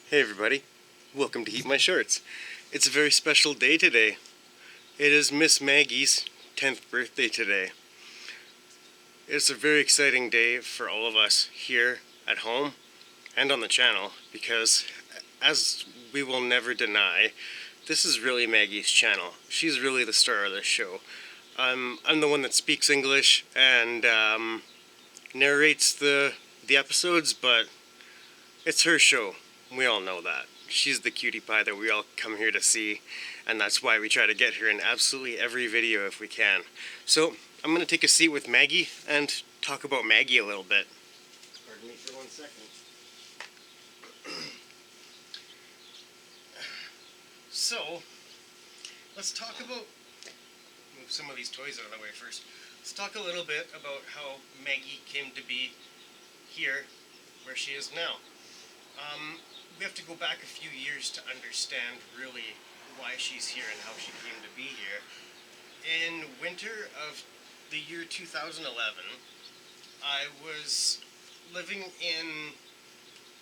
Hey everybody, welcome to Heat My Shorts. It's a very special day today. It is Miss Maggie's 10th birthday today. It's a very exciting day for all of us here at home and on the channel because, as we will never deny, this is really Maggie's channel. She's really the star of this show. I'm the one that speaks English and narrates the episodes, but it's her show. We all know that. She's the cutie pie that we all come here to see, and that's why we try to get her in absolutely every video if we can. So, I'm going to take a seat with Maggie and talk about Maggie a little bit. Pardon me for 1 second. So, let's talk about... Move some of these toys out of the way first. Let's talk a little bit about how Maggie came to be here where she is now. We have to go back a few years to understand really why she's here and how she came to be here. In winter of the year 2011, I was living in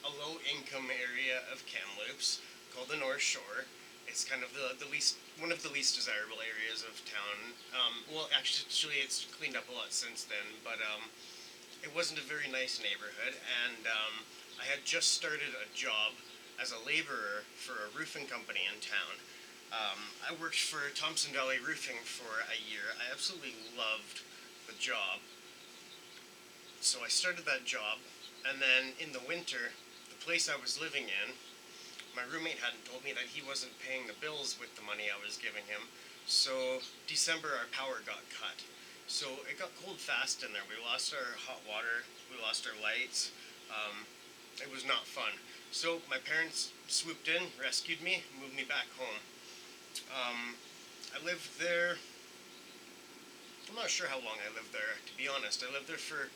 a low-income area of Kamloops called the North Shore. It's kind of one of the least desirable areas of town. Well, actually, it's cleaned up a lot since then, but it wasn't a very nice neighborhood, and I had just started a job as a laborer for a roofing company in town. I worked for Thompson Valley Roofing for a year. I absolutely loved the job. So I started that job, and then in the winter, the place I was living in, my roommate hadn't told me that he wasn't paying the bills with the money I was giving him. So December, our power got cut. So it got cold fast in there. We lost our hot water, we lost our lights. It was not fun. So my parents swooped in, rescued me, moved me back home. I lived there, I'm not sure how long I lived there, to be honest. I lived there for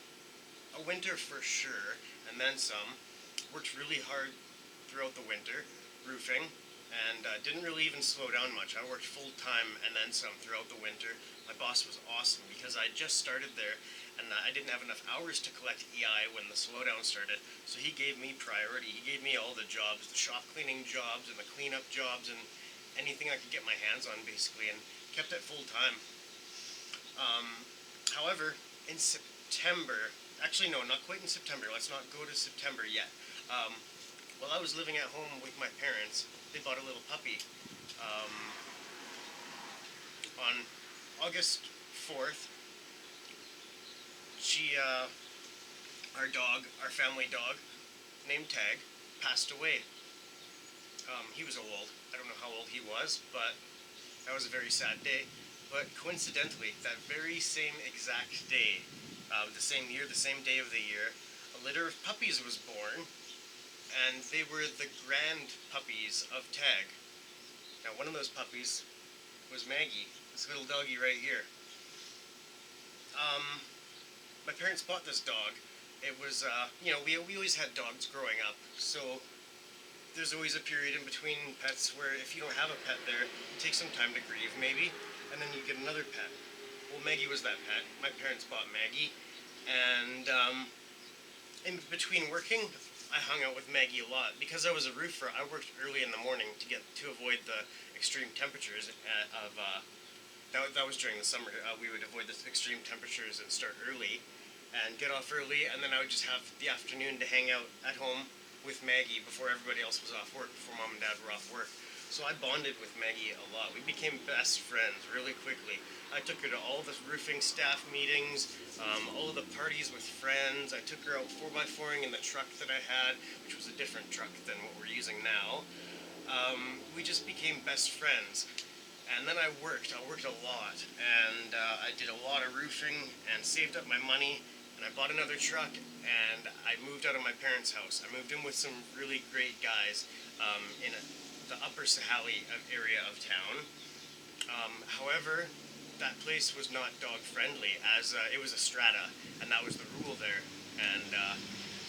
a winter for sure, and then some. Worked really hard throughout the winter, roofing, and didn't really even slow down much. I worked full time and then some throughout the winter. My boss was awesome because I just started there and I didn't have enough hours to collect EI when the slowdown started, so he gave me priority. He gave me all the jobs, the shop cleaning jobs and the cleanup jobs and anything I could get my hands on basically, and kept it full time. However, in September, actually no, not quite in September, let's not go to September yet. While I was living at home with my parents, they bought a little puppy. On August 4th, our dog, our family dog, named Tag, passed away. He was old. I don't know how old he was, but that was a very sad day. But coincidentally, that very same exact day, the same year, the same day of the year, a litter of puppies was born, and they were the grand puppies of Tag. Now, one of those puppies was Maggie, this little doggy right here. My parents bought this dog. It was, we always had dogs growing up, so there's always a period in between pets where if you don't have a pet there, it takes some time to grieve maybe, and then you get another pet. Well, Maggie was that pet. My parents bought Maggie, and in between working, I hung out with Maggie a lot. Because I was a roofer, I worked early in the morning to avoid the extreme temperatures of that was during the summer. We would avoid the extreme temperatures and start early and get off early, and then I would just have the afternoon to hang out at home with Maggie before everybody else was off work, before Mom and Dad were off work. So I bonded with Maggie a lot. We became best friends really quickly. I took her to all the roofing staff meetings, all of the parties with friends. I took her out 4x4ing in the truck that I had, which was a different truck than what we're using now. We just became best friends. And then I worked a lot, and I did a lot of roofing and saved up my money, and I bought another truck, and I moved out of my parents' house. I moved in with some really great guys in the Upper Sahali area of town. However, that place was not dog friendly, as it was a strata, and that was the rule there. And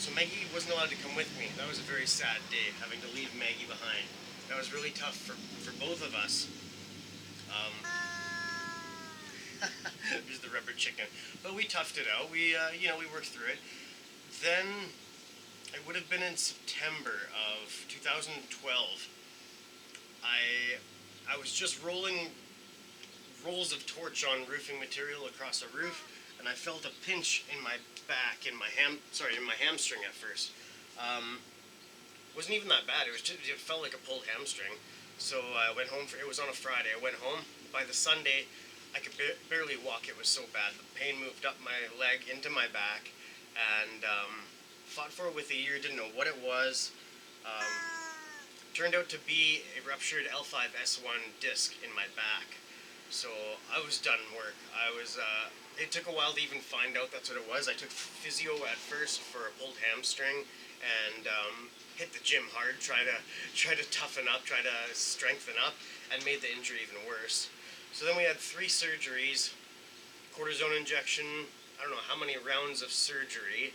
so Maggie wasn't allowed to come with me. That was a very sad day, having to leave Maggie behind. That was really tough for both of us. There's the rubber chicken. But we toughed it out. We worked through it. Then, it would have been in September of 2012. 2012. I was just rolling rolls of torch on roofing material across a roof, and I felt a pinch in my back, in my hamstring at first. Wasn't even that bad. It felt like a pulled hamstring. So I went home. It was on a Friday. I went home. By the Sunday, I could barely walk. It was so bad. The pain moved up my leg into my back, and fought for it with a year. Didn't know what it was. Turned out to be a ruptured L5S1 disc in my back. So I was done work. It took a while to even find out that's what it was. I took physio at first for a pulled hamstring, and hit the gym hard, try to toughen up, try to strengthen up, and made the injury even worse. So then we had 3 surgeries, cortisone injection, I don't know how many rounds of surgery,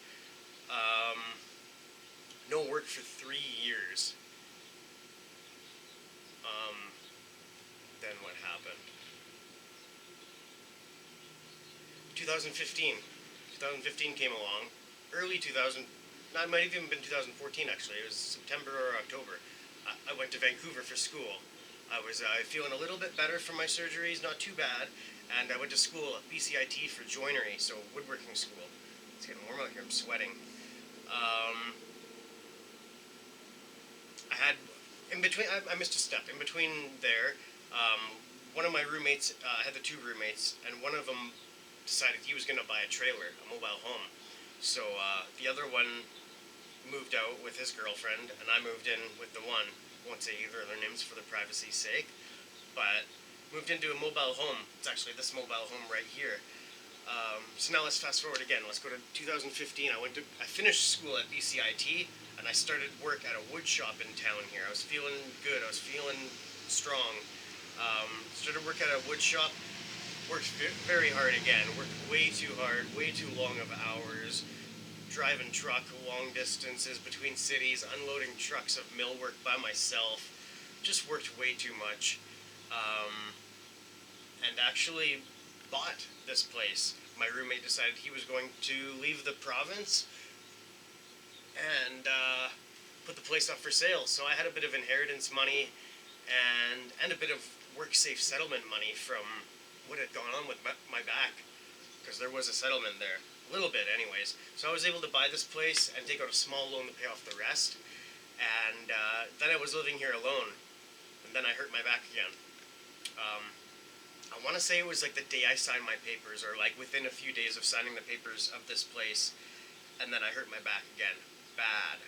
no work for 3 years. Then what happened? 2015 came along, early 2000, it might have even been 2014 actually, it was September or October. I went to Vancouver for school. I was feeling a little bit better from my surgeries, not too bad, and I went to school at PCIT for joinery, so woodworking school. It's getting warm out here, I'm sweating. I missed a step. In between there, one of my roommates, I had the 2 roommates, and one of them decided he was going to buy a trailer, a mobile home. So the other one moved out with his girlfriend, and I moved in with the one. Won't say either of their names for the privacy's sake, but moved into a mobile home. It's actually this mobile home right here. So now let's fast forward again. Let's go to 2015. I finished school at BCIT, and I started work at a wood shop in town here. I was feeling good. I was feeling strong. Started work at a wood shop. Worked very hard again. Worked way too hard, way too long of hours. Driving truck long distances between cities, unloading trucks of millwork by myself. Just worked way too much. And actually bought this place. My roommate decided he was going to leave the province and put the place up for sale. So I had a bit of inheritance money and a bit of work-safe settlement money from what had gone on with my back, because there was a settlement there. A little bit anyways. So I was able to buy this place and take out a small loan to pay off the rest. And then I was living here alone. And then I hurt my back again. I want to say it was like the day I signed my papers, or like within a few days of signing the papers of this place. And then I hurt my back again. Bad.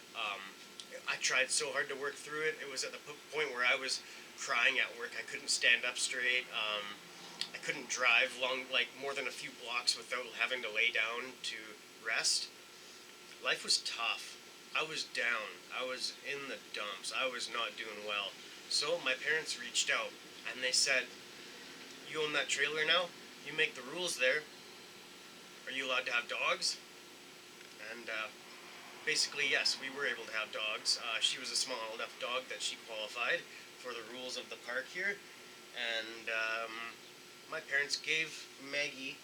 I tried so hard to work through it. It was at the point where I was crying at work. I couldn't stand up straight. I couldn't drive more than a few blocks without having to lay down to rest. Life was tough. I was down. I was in the dumps. I was not doing well. So my parents reached out and they said, "You own that trailer now? You make the rules there. Are you allowed to have dogs?" And basically, yes, we were able to have dogs. She was a small enough dog that she qualified for the rules of the park here. And my parents gave Maggie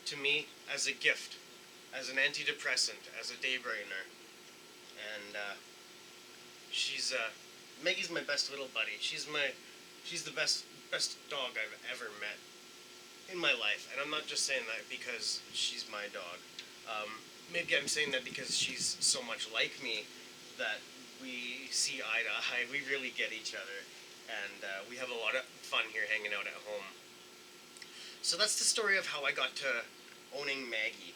to me as a gift, as an antidepressant, as a day brightener. And Maggie's my best little buddy. She's the best dog I've ever met in my life. And I'm not just saying that because she's my dog. Maybe I'm saying that because she's so much like me that we see eye to eye. We really get each other. And we have a lot of fun here hanging out at home. So that's the story of how I got to owning Maggie.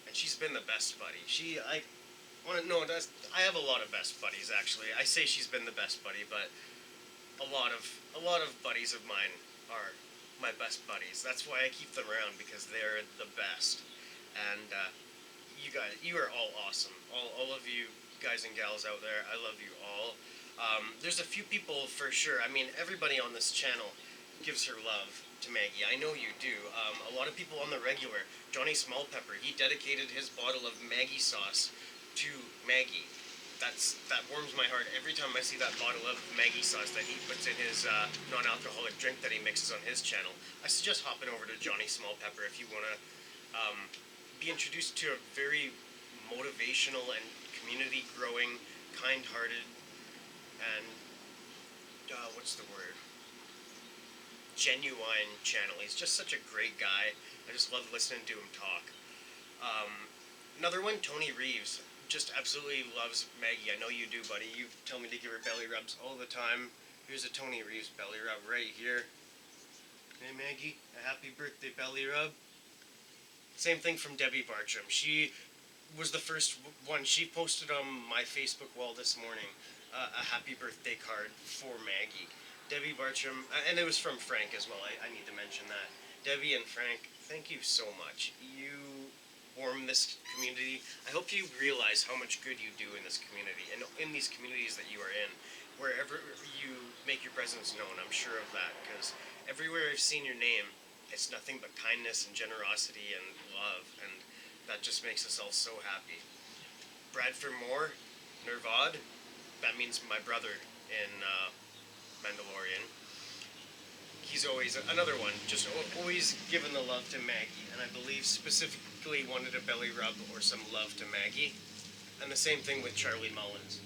And she's been the best buddy. I have a lot of best buddies actually. I say she's been the best buddy, but a lot of buddies of mine are my best buddies. That's why I keep them around, because they're the best. And you guys, you are all awesome. All of you guys and gals out there, I love you all. There's a few people for sure. I mean, everybody on this channel gives her love to Maggie. I know you do. A lot of people on the regular. Johnny Smallpepper, he dedicated his bottle of Maggie sauce to Maggie. That warms my heart every time I see that bottle of Maggie sauce that he puts in his non-alcoholic drink that he mixes on his channel. I suggest hopping over to Johnny Smallpepper if you want to be introduced to a very motivational and community growing kind-hearted, and what's the word? Genuine channel. He's just such a great guy. I just love listening to him talk. Another one, Tony Reeves. Just absolutely loves Maggie. I know you do, buddy. You tell me to give her belly rubs all the time. Here's a Tony Reeves belly rub right here. Hey Maggie, a happy birthday belly rub. Same thing from Debbie Bartram. She was the first one. She posted on my Facebook wall this morning a happy birthday card for Maggie. Debbie Bartram, and it was from Frank as well. I need to mention that. Debbie and Frank, thank you so much. You warm this community. I hope you realize how much good you do in this community and in these communities that you are in. Wherever you make your presence known, I'm sure of that, because everywhere I've seen your name, it's nothing but kindness and generosity and love, and that just makes us all so happy. Bradford Moore, Nervad, that means my brother in Mandalorian. He's always another one, just always giving the love to Maggie, and I believe specifically wanted a belly rub or some love to Maggie. And the same thing with Charlie Mullins,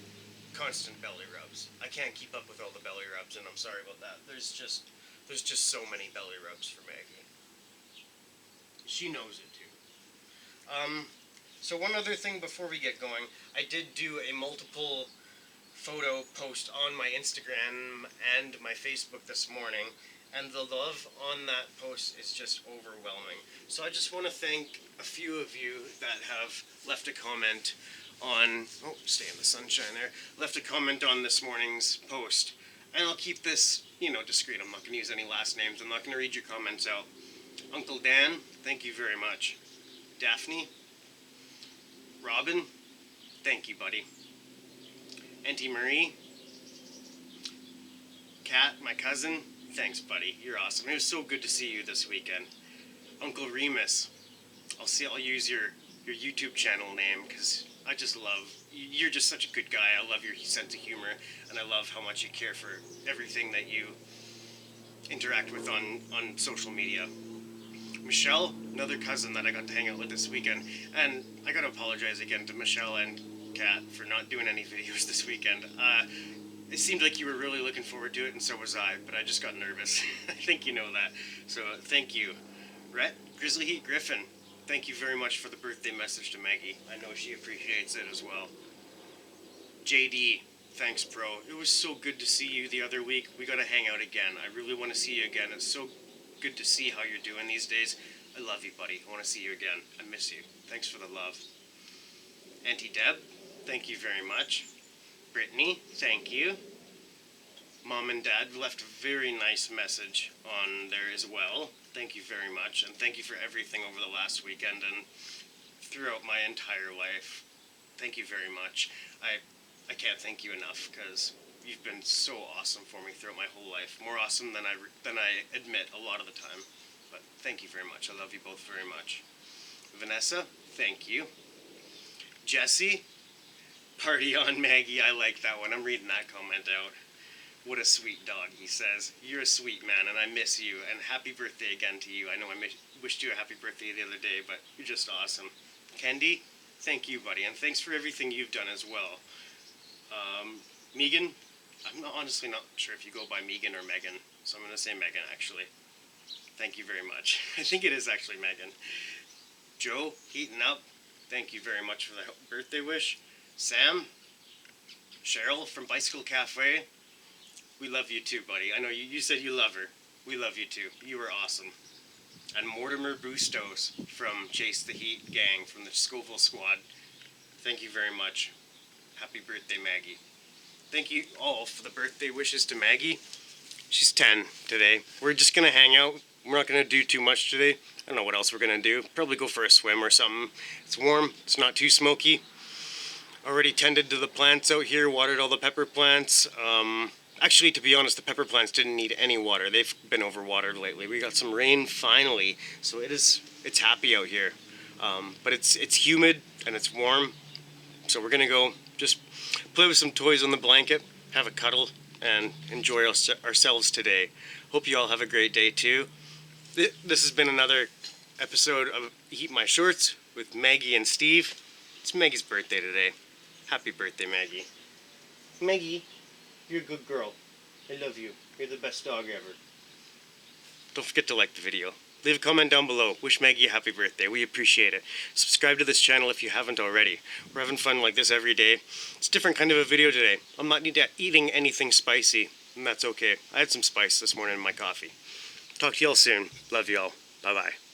constant belly rubs. I can't keep up with all the belly rubs, and I'm sorry about that. There's just so many belly rubs for Maggie. She knows it too. So one other thing before we get going, I did do a multiple photo post on my Instagram and my Facebook this morning, and the love on that post is just overwhelming. So I just want to thank a few of you that have left a comment on, stay in the sunshine there, left a comment on this morning's post. And I'll keep this, discreet. I'm not going to use any last names. I'm not going to read your comments out. Uncle Dan, thank you very much. Daphne, Robin, thank you, buddy. Auntie Marie, Kat, my cousin, thanks, buddy. You're awesome. It was so good to see you this weekend. Uncle Remus, I'll use your YouTube channel name because I just love, you're just such a good guy. I love your sense of humor, and I love how much you care for everything that you interact with on social media. Michelle, another cousin that I got to hang out with this weekend, and I gotta apologize again to Michelle and Kat for not doing any videos this weekend. It seemed like you were really looking forward to it, and so was I, but I just got nervous. I think you know that. So thank you. Rhett, Grizzly Heat Griffin, thank you very much for the birthday message to Maggie. I know she appreciates it as well. JD, thanks, bro. It was so good to see you the other week. We gotta hang out again. I really want to see you again. It's so good to see how you're doing these days. I love you, buddy. I want to see you again. I miss you. Thanks for the love. Auntie Deb, thank you very much. Brittany, thank you. Mom and Dad left a very nice message on there as well. Thank you very much, and thank you for everything over the last weekend and throughout my entire life. Thank you very much. I can't thank you enough because you've been so awesome for me throughout my whole life. More awesome than I admit a lot of the time. But thank you very much. I love you both very much. Vanessa, thank you. Jesse, party on Maggie. I like that one. I'm reading that comment out. What a sweet dog, he says. You're a sweet man, and I miss you. And happy birthday again to you. I know I wished you a happy birthday the other day, but you're just awesome. Kendi, thank you, buddy. And thanks for everything you've done as well. Megan, I'm honestly not sure if you go by Megan or Megan, so I'm going to say Megan, actually. Thank you very much. I think it is actually Megan. Joe, heating up. Thank you very much for the birthday wish. Sam, Cheryl from Bicycle Cafe. We love you too, buddy. I know you said you love her. We love you too. You were awesome. And Mortimer Bustos from Chase the Heat gang from the Scoville Squad. Thank you very much. Happy birthday, Maggie. Thank you all for the birthday wishes to Maggie. She's 10 today. We're just going to hang out. We're not going to do too much today. I don't know what else we're going to do. Probably go for a swim or something. It's warm. It's not too smoky. Already tended to the plants out here. Watered all the pepper plants. Actually, to be honest, the pepper plants didn't need any water. They've been overwatered lately. We got some rain finally. So it's happy out here. But it's humid and it's warm. So we're going to go just play with some toys on the blanket, have a cuddle, and enjoy ourselves today. Hope you all have a great day too. This has been another episode of Heat My Shorts with Maggie and Steve. It's Maggie's birthday today. Happy birthday, Maggie. Maggie, you're a good girl. I love you. You're the best dog ever. Don't forget to like the video. Leave a comment down below. Wish Maggie a happy birthday. We appreciate it. Subscribe to this channel if you haven't already. We're having fun like this every day. It's a different kind of a video today. I'm not eating anything spicy, and that's okay. I had some spice this morning in my coffee. Talk to y'all soon. Love y'all. Bye-bye.